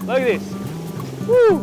Like this. Woo!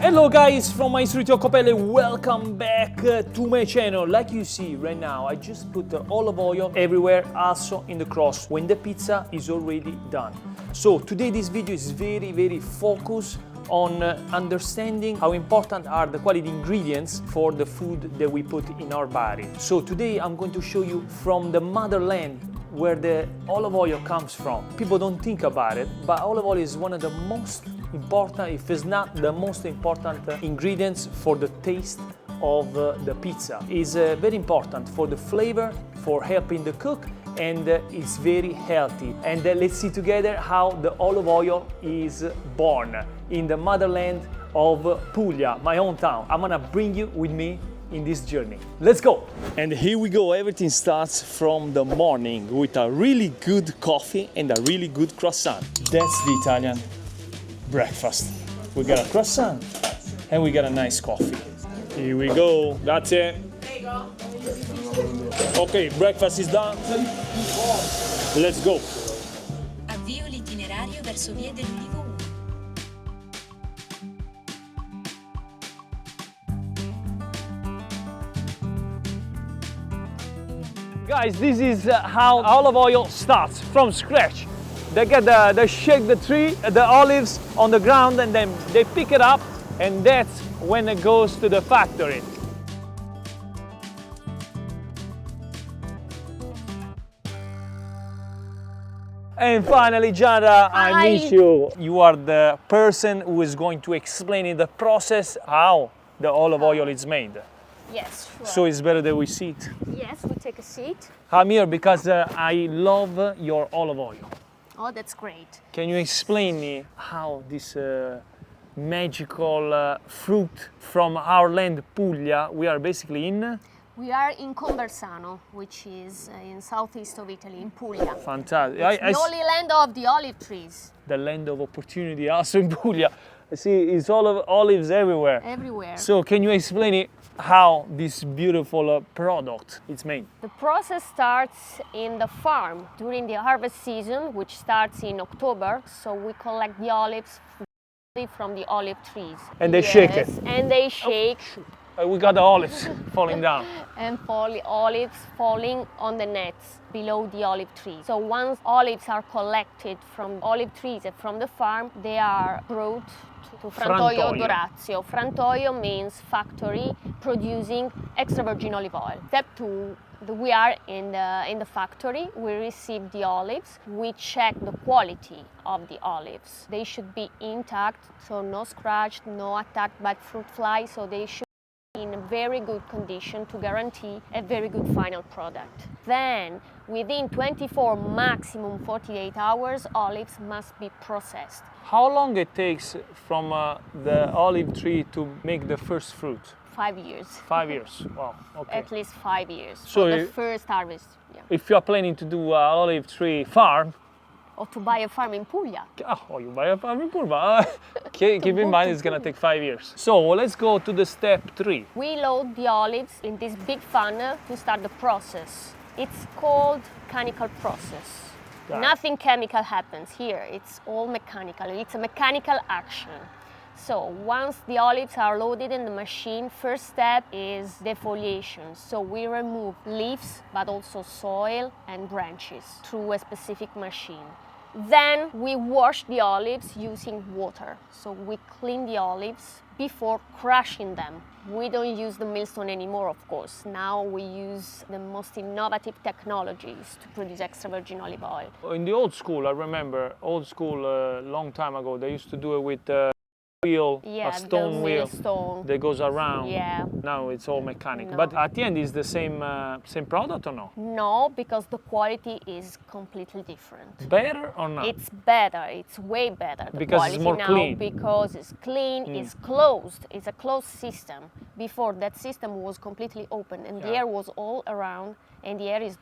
Hello guys from Iacopelli, welcome back to my channel. Like you see right now, I just put olive oil everywhere, also in the cross when the pizza is already done. So today this video is very focused on understanding how important are the quality ingredients for the food that we put in our body. So today I'm going to show you from the motherland where the olive oil comes from. People don't think about it, but olive oil is one of the most important, if it's not the most important ingredients for the taste of the pizza. It's very important for the flavor, for helping the cook, and it's very healthy. And let's see together how the olive oil is born in the motherland of Puglia, my hometown. I'm gonna bring you with me in this journey. Let's go! And here we go. Everything starts from the morning with a really good coffee and a really good croissant. That's the Italian breakfast. We got a croissant and we got a nice coffee. Here we go. Grazie. Okay, breakfast is done. Let's go. Avvio l'itinerario verso via dell'Ulivo 1. Guys, this is how olive oil starts from scratch. They shake the tree, the olives on the ground, and then they pick it up, and that's when it goes to the factory. And finally, Giada, I meet you. You are the person who is going to explain in the process how the olive oil is made. Yes, sure. So it's better that we sit. Yes, we take a seat. I'm here because I love your olive oil. Oh, that's great. Can you explain me how this magical fruit from our land, Puglia, we are basically in? We are in Conversano, which is in southeast of Italy, in Puglia. Fantastic. It's the only land of the olive trees. The land of opportunity, also in Puglia. I see it's olives everywhere. Everywhere. So can you explain it how this beautiful product is made? The process starts in the farm during the harvest season, which starts in October. So we collect the olives from the olive trees. And they shake it. And they shake. We got the olives falling down. And olives falling on the nets below the olive tree. So once olives are collected from olive trees and from the farm, they are brought to Frantoio d'Orazio. Frantoio means factory producing extra virgin olive oil. Step 2, we are in the factory. We receive the olives. We check the quality of the olives. They should be intact, so no scratch, no attacked by fruit fly. So they should be in a very good condition to guarantee a very good final product. Then, within 24, maximum 48 hours, olives must be processed. How long it takes from the olive tree to make the first fruit? 5 years. 5 years. Wow. Okay. At least 5 years. So for the first harvest. Yeah. If you are planning to do an olive tree farm, Or to buy a farm in Puglia. oh, you buy a farm in Puglia. Keep in mind it's gonna take 5 years. So let's go to the step 3. We load the olives in this big funnel to start the process. It's called mechanical process. Right. Nothing chemical happens here. It's all mechanical. It's a mechanical action. So once the olives are loaded in the machine, first step is defoliation. So we remove leaves, but also soil and branches through a specific machine. Then we wash the olives using water. So we clean the olives before crushing them. We don't use the millstone anymore, of course. Now we use the most innovative technologies to produce extra virgin olive oil. In the old school, I remember, long time ago, they used to do it with wheel, Yeah, a stone the wheel millstone. that goes around. Yeah. Now it's all mechanic. No. But at the end, is the same product or no? No, because the quality is completely different. Better or not? It's better, it's way better. The Because it's quality more now, clean. Because it's clean, it's closed. It's a closed system. Before, that system was completely open and the Yeah. air was all around, and the air is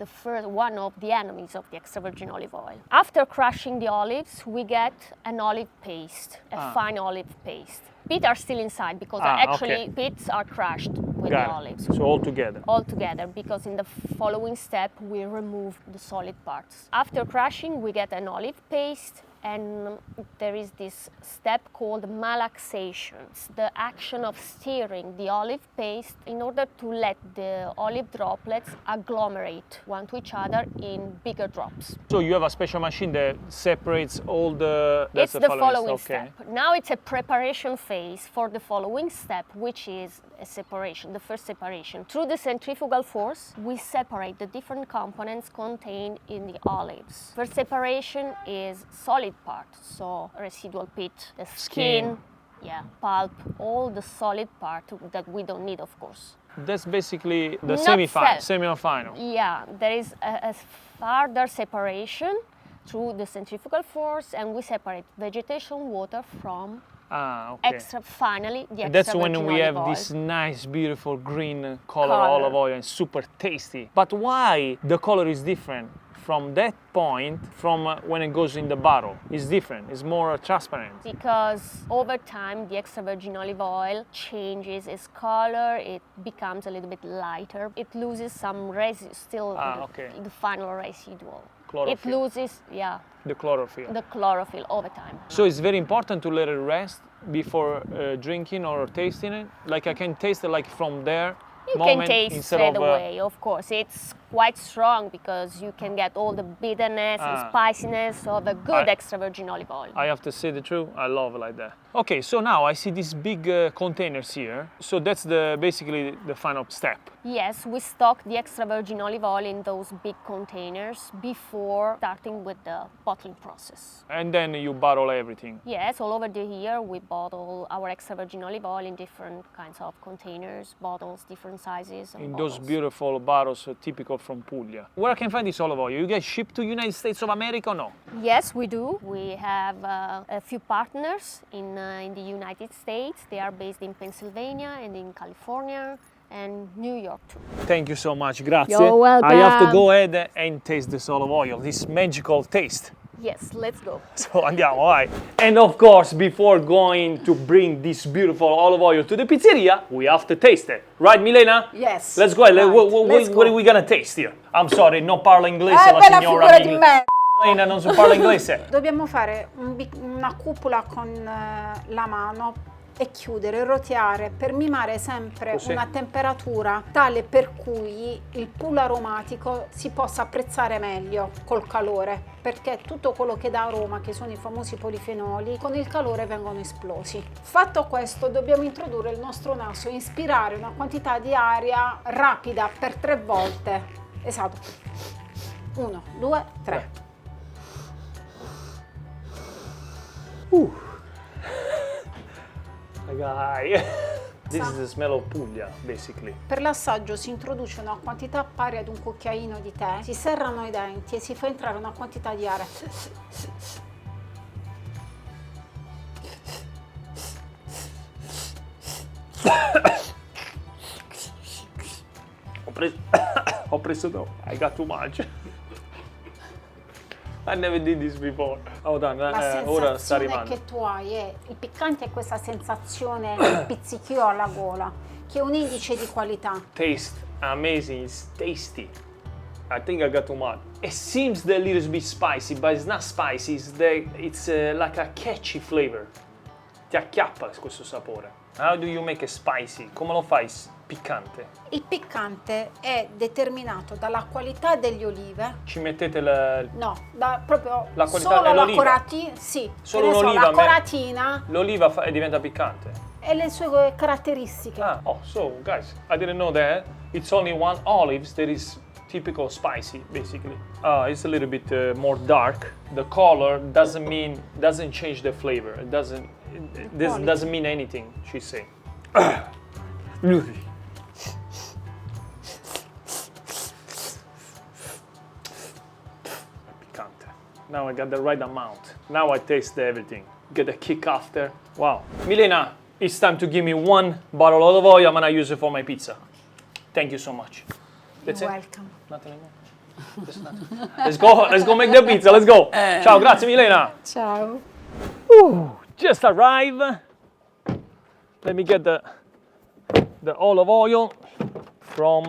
one of the enemies of the extra virgin olive oil. After crushing the olives, we get an olive paste, a fine olive paste. Pits are still inside because actually pits are crushed with the olives. So all together. All together, because in the following step we remove the solid parts. After crushing, we get an olive paste, and there is this step called malaxation. It's the action of stirring the olive paste in order to let the olive droplets agglomerate one to each other in bigger drops. So you have a special machine that separates all the... It's the following step. Now it's a preparation phase for the following step, which is a separation, the first separation. Through the centrifugal force, we separate the different components contained in the olives. First separation is solid part, so residual pit, the skin, pulp, all the solid part that we don't need, of course. That's basically the semi-final. Yeah, there is a further separation through the centrifugal force, and we separate vegetation water from finally the extra That's when we have oil. this nice, beautiful green color olive oil and super tasty. But why the color is different from that point from when it goes in the bottle? It's different, it's more transparent. Because over time the extra virgin olive oil changes its color, it becomes a little bit lighter. It loses some residue, still the final residual. Chlorophyll. It loses, the chlorophyll. The chlorophyll over time. So it's very important to let it rest before drinking or tasting it. Like I can taste it like from there. You can taste straight away, of course. It's quite strong because you can get all the bitterness and spiciness of a good extra virgin olive oil. I have to say the truth, I love it like that. Okay, so now I see these big containers here. So that's basically the final step. Yes, we stock the extra virgin olive oil in those big containers before starting with the bottling process. And then you bottle everything? Yes, all over the year we bottle our extra virgin olive oil in different kinds of containers, bottles, different sizes. And those beautiful bottles typical from Puglia. Where I can find this olive oil? You guys ship to United States of America or no? Yes, we do. We have a few partners in the United States. They are based in Pennsylvania and in California and New York too. Thank you so much, grazie. You're welcome. I have to go ahead and taste this olive oil, this magical taste. Yes, let's go. So andiamo, vai. And of course, before going to bring this beautiful olive oil to the pizzeria, we have to taste it. Right, Milena? Yes. Let's go. Right. What are we gonna taste here? I'm sorry, non parlo inglese, la bella signora figura di me. Milena non si parla inglese. Dobbiamo fare una cupola con la mano e chiudere, roteare per mimare sempre Così. una temperatura tale per cui il pool aromatico si possa apprezzare meglio col calore, perché tutto quello che dà aroma, che sono i famosi polifenoli, con il calore vengono esplosi. Fatto questo, dobbiamo introdurre il nostro naso, inspirare una quantità di aria rapida per 3 volte. Esatto. 1, 2, 3. This is the smell of Puglia, basically. Per l'assaggio si introduce una quantità pari ad un cucchiaino di tè, si serrano i denti e si fa entrare una quantità di aria. Ho preso troppo. I got too much. I never did this before. Oh, done. Ora sta La sensazione arrivando. che tu hai è, il piccante è questa sensazione di pizzichio alla gola, che è un indice di qualità. Taste amazing. It's tasty. I think I got too much. It seems a little bit spicy, but it's not spicy. It's like a catchy flavor. Ti acchiappa questo sapore. How do you make it spicy? Come lo fai piccante? Il piccante è determinato dalla qualità degli olive. Ci mettete No, proprio la qualità solo la dell'oliva? coratina, sì, Solo che ne so, un'oliva, la coratina l'oliva diventa piccante. e le sue caratteristiche. So guys, I didn't know that. It's only one olive that is typical spicy, basically. It's a little bit more dark. The color doesn't change the flavor. It doesn't mean anything, she's saying. Picante. Now I got the right amount. Now I taste everything. Get a kick after. Wow. Milena, it's time to give me 1 bottle of olive oil. I'm gonna use it for my pizza. Thank you so much. That's You're it? welcome. Nothing anymore. Let's go make the pizza. Let's go. Ciao, grazie Milena. Ciao. Just arrived. Let me get the olive oil from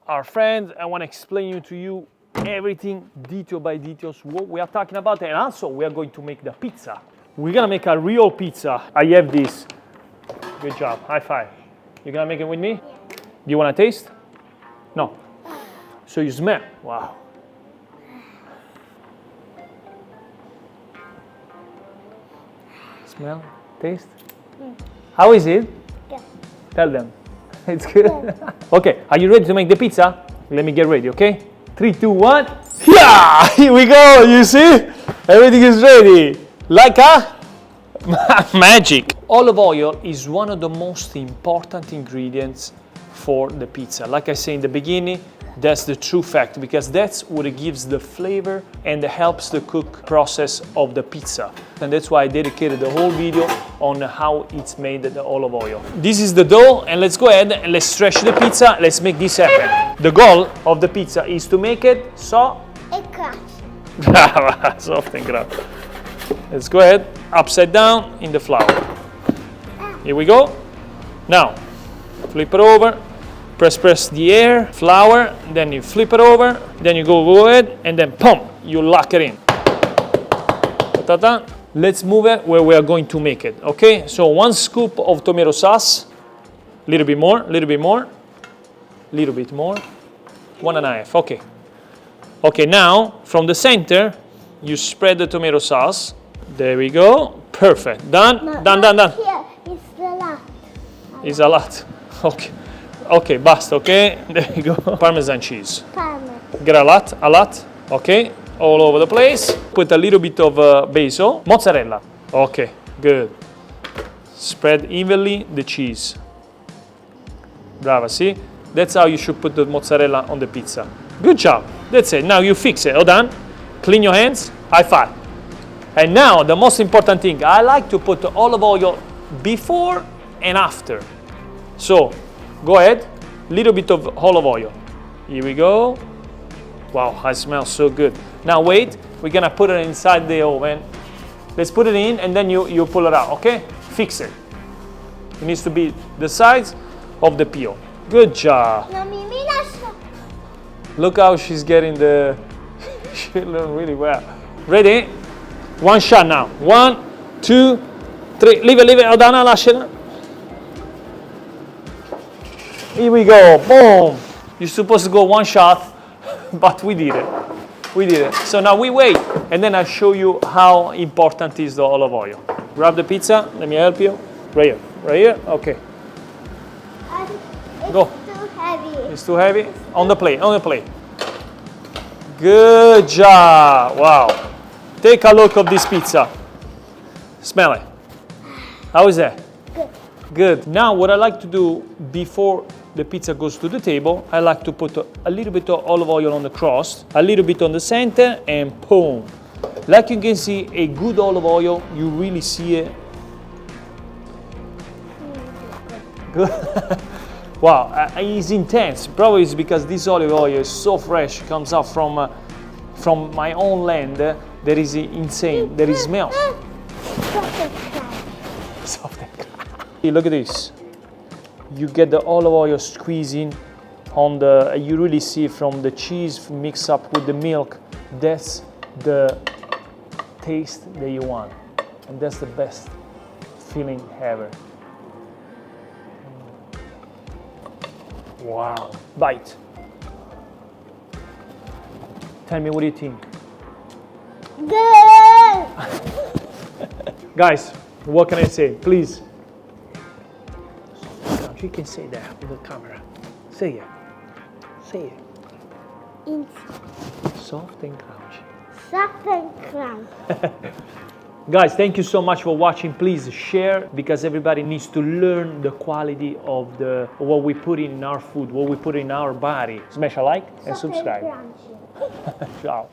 our friend. I want to explain to you everything detail by details what we are talking about, and also we are going to make the pizza. We're gonna make a real pizza. I have this. Good job. High five. You gonna make it with me? Yeah. Do you want to taste? No. So you smell. Wow. Smell. Taste. How is it? Good. Tell them. It's good. Okay. Are you ready to make the pizza? Let me get ready. Okay. 3, 2, 1. Yeah! Here we go. You see? Everything is ready. Like a magic. Olive oil is one of the most important ingredients for the pizza. Like I say in the beginning, that's the true fact, because that's what it gives the flavor and helps the cook process of the pizza. And that's why I dedicated the whole video on how it's made, the olive oil. This is the dough, and let's go ahead and let's stretch the pizza. Let's make this happen. The goal of the pizza is to make it soft and crunchy. Soft and crunchy. Let's go ahead, upside down in the flour. Here we go. Now, flip it over. Press the air, flour, then you flip it over, then you go ahead, and then pump, you lock it in. Ta-ta-ta. Let's move it where we are going to make it, okay? So 1 scoop of tomato sauce, little bit more, little bit more, little bit more, 1.5, okay. Okay, now, from the center, you spread the tomato sauce. There we go, perfect, done, No, done. Here, it's a lot. It's a lot, okay. Okay, basta, okay? There you go. Parmesan cheese. Parmesan. Get a lot, okay? All over the place. Put a little bit of basil. Mozzarella. Okay, good. Spread evenly the cheese. Brava, see? That's how you should put the mozzarella on the pizza. Good job. That's it. Now you fix it. All done? Clean your hands. High five. And now, the most important thing. I like to put the olive oil before and after. So, go ahead, little bit of olive oil. Here we go. Wow, it smells so good. Now wait, we're gonna put it inside the oven. Let's put it in and then you pull it out, okay? Fix it. It needs to be the size of the peel. Good job. Look how she's getting the, she learned really well. Ready? 1 shot now. 1, 2, 3, leave it, Odana, lasciala. Here we go, boom. You're supposed to go 1 shot, but we did it. We did it. So now we wait, and then I'll show you how important is the olive oil. Grab the pizza, let me help you. Right here, okay. Go. It's too heavy. It's too heavy? On the plate. Good job, wow. Take a look at this pizza. Smell it. How is that? Good. Good. Now what I like to do before the pizza goes to the table, I like to put a little bit of olive oil on the crust, a little bit on the center, and boom. Like you can see, a good olive oil, you really see it. Good. Wow, it's intense. Probably it's because this olive oil is so fresh, comes out from my own land. That is insane. There is smell. Soft and crunchy. Look at this. You get the olive oil squeezing on the, you really see from the cheese mixed up with the milk. That's the taste that you want. And that's the best feeling ever. Wow. Bite. Tell me, what do you think? Good. Guys, what can I say? Please. You can say that with the camera. Say it. Say it. It's Soft and crunchy. soft and crunchy. Guys, thank you so much for watching. Please share, because everybody needs to learn the quality of what we put in our food, what we put in our body. Smash a like and subscribe. Soft and crunchy. Ciao.